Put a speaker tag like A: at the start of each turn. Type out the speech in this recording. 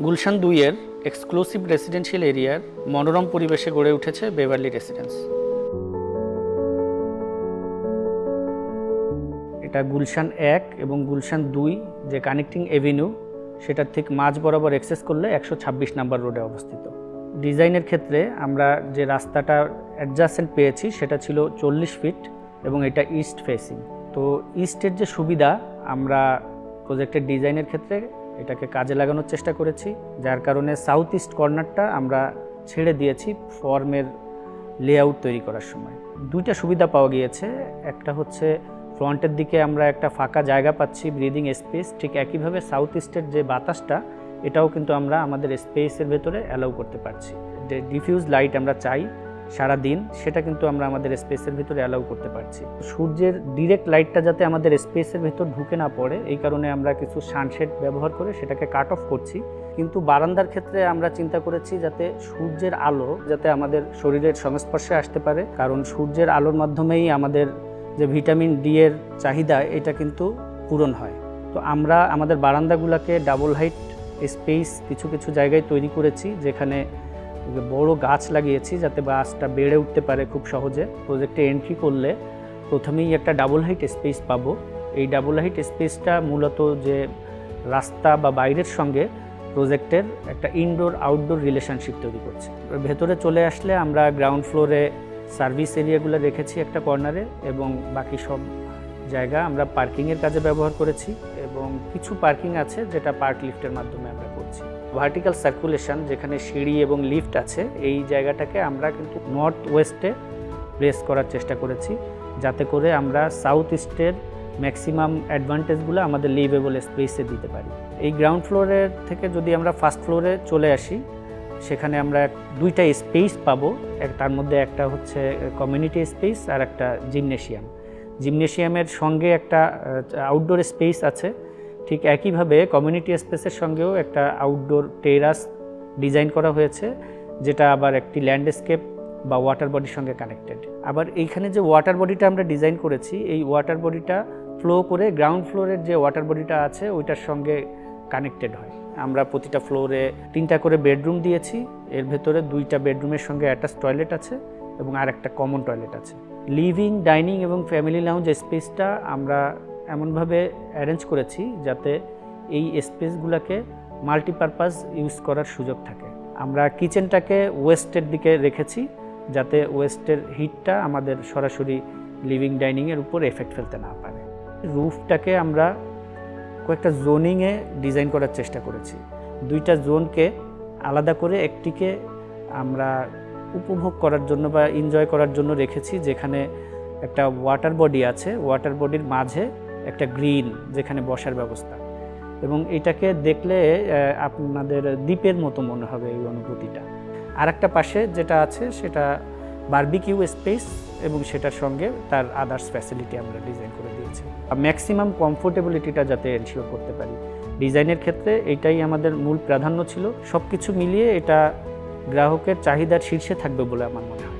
A: গুলশান ২ এর exclusive residential এরিয়ার মনোরম পরিবেশে গড়ে উঠেছে বেভারলি রেসিডেন্স। এটা গুলশান ১ এবং গুলশান ২ যে কানেক্টিং এভিনিউ সেটার ঠিক মাঝ বরাবর অ্যাক্সেস করলে ১২৬ নাম্বার রোডে অবস্থিত। ডিজাইনের ক্ষেত্রে আমরা যে রাস্তাটা অ্যাডজাসেন্ট পেয়েছি সেটা ছিল ৪০ ফিট এবং এটা ইস্ট ফেসিং। তো ইস্টের যে সুবিধা আমরা প্রজেক্টের ডিজাইনের ক্ষেত্রে এটাকে কাজে লাগানোর চেষ্টা করেছি, যার কারণে সাউথ ইস্ট কর্নারটা আমরা ছেড়ে দিয়েছি ফর্মের লেআউট তৈরি করার সময়। দুইটা সুবিধা পাওয়া গিয়েছে, একটা হচ্ছে ফ্রন্টের দিকে আমরা একটা ফাঁকা জায়গা পাচ্ছি, ব্রিদিং স্পেস। ঠিক একইভাবে সাউথ ইস্টের যে বাতাসটা এটাও কিন্তু আমরা আমাদের স্পেসের ভেতরে অ্যালাউ করতে পারছি। যে ডিফিউজ লাইট আমরা চাই সারা দিন সেটা কিন্তু আমরা আমাদের স্পেসের ভিতরে অ্যালাউ করতে পারছি। সূর্যের ডিরেক্ট লাইটটা যাতে আমাদের স্পেসের ভেতর ঢুকে না পড়ে এই কারণে আমরা কিছু সানশেড ব্যবহার করে সেটাকে কাট অফ করছি। কিন্তু বারান্দার ক্ষেত্রে আমরা চিন্তা করেছি যাতে সূর্যের আলো যাতে আমাদের শরীরের সংস্পর্শে আসতে পারে, কারণ সূর্যের আলোর মাধ্যমেই আমাদের যে ভিটামিন ডি এর চাহিদা এটা কিন্তু পূরণ হয়। তো আমরা আমাদের বারান্দাগুলোকে ডাবল হাইট স্পেস কিছু কিছু জায়গায় তৈরি করেছি, যেখানে বড় গাছ লাগিয়েছি যাতে গাছটা বেড়ে উঠতে পারে খুব সহজে। প্রজেক্টে এন্ট্রি করলে প্রথমেই একটা ডাবল হাইট স্পেস পাবো। এই ডাবল হাইট স্পেসটা মূলত যে রাস্তা বা বাইরের সঙ্গে প্রজেক্টের একটা ইনডোর আউটডোর রিলেশনশিপ তৈরি করছে। ভেতরে চলে আসলে আমরা গ্রাউন্ড ফ্লোরে সার্ভিস এরিয়াগুলো রেখেছি একটা কর্নারে, এবং বাকি সব জায়গা আমরা পার্কিংয়ের কাজে ব্যবহার করেছি, এবং কিছু পার্কিং আছে যেটা পার্ক লিফটের মাধ্যমে আমরা করছি। ভার্টিক্যাল সার্কুলেশন যেখানে সিঁড়ি এবং লিফট আছে এই জায়গাটাকে আমরা কিন্তু নর্থ ওয়েস্টে প্লেস করার চেষ্টা করেছি, যাতে করে আমরা সাউথ ইস্টের ম্যাক্সিমাম অ্যাডভান্টেজগুলো আমাদের লিভেবল স্পেসে দিতে পারি। এই গ্রাউন্ড ফ্লোরের থেকে যদি আমরা ফার্স্ট ফ্লোরে চলে আসি, সেখানে আমরা দুইটা স্পেস পাবো। তার মধ্যে একটা হচ্ছে কমিউনিটি স্পেস আর একটা জিমনেশিয়াম। জিমনেশিয়ামের সঙ্গে একটা আউটডোর স্পেস আছে। ঠিক একইভাবে কমিউনিটি স্পেসের সঙ্গেও একটা আউটডোর টেরাস ডিজাইন করা হয়েছে, যেটা আবার একটি ল্যান্ডস্কেপ বা ওয়াটার বডির সঙ্গে কানেক্টেড। আবার এইখানে যে ওয়াটার বডিটা আমরা ডিজাইন করেছি, এই ওয়াটার বডিটা ফ্লো করে গ্রাউন্ড ফ্লোরের যে ওয়াটার বডিটা আছে ওইটার সঙ্গে কানেক্টেড হয়। আমরা প্রতিটা ফ্লোরে 3টা করে বেডরুম দিয়েছি। এর ভেতরে 2টা বেডরুমের সঙ্গে অ্যাটাচ টয়লেট আছে এবং আর একটা কমন টয়লেট আছে। লিভিং, ডাইনিং এবং ফ্যামিলি লাউঞ্জ স্পেসটা আমরা এমনভাবে অ্যারেঞ্জ করেছি যাতে এই স্পেসগুলোকে মাল্টিপারপাস ইউজ করার সুযোগ থাকে। আমরা কিচেনটাকে ওয়েস্টের দিকে রেখেছি যাতে ওয়েস্টের হিটটা আমাদের সরাসরি লিভিং ডাইনিংয়ের উপর এফেক্ট ফেলতে না পারে। রুফটাকে আমরা কয়েকটা জোনিংয়ে ডিজাইন করার চেষ্টা করেছি। 2টা জোনকে আলাদা করে একটিকে আমরা উপভোগ করার জন্য বা এনজয় করার জন্য রেখেছি, যেখানে একটা ওয়াটার বডি আছে, ওয়াটার বডির মাঝে একটা গ্রিন যেখানে বসার ব্যবস্থা, এবং এটাকে দেখলে আপনাদের দ্বীপের মতো মনে হবে এই অনুভূতিটা। আর একটা পাশে যেটা আছে সেটা বারবিকিউ স্পেস, এবং সেটার সঙ্গে তার আদার্স ফ্যাসিলিটি আমরা ডিজাইন করে দিয়েছি। ম্যাক্সিমাম কমফোর্টেবিলিটিটা যাতে এনশিওর করতে পারি ডিজাইনের ক্ষেত্রে, এটাই আমাদের মূল প্রাধান্য ছিল। সব কিছু মিলিয়ে এটা গ্রাহকের চাহিদার শীর্ষে থাকবে বলে আমার মনে হয়।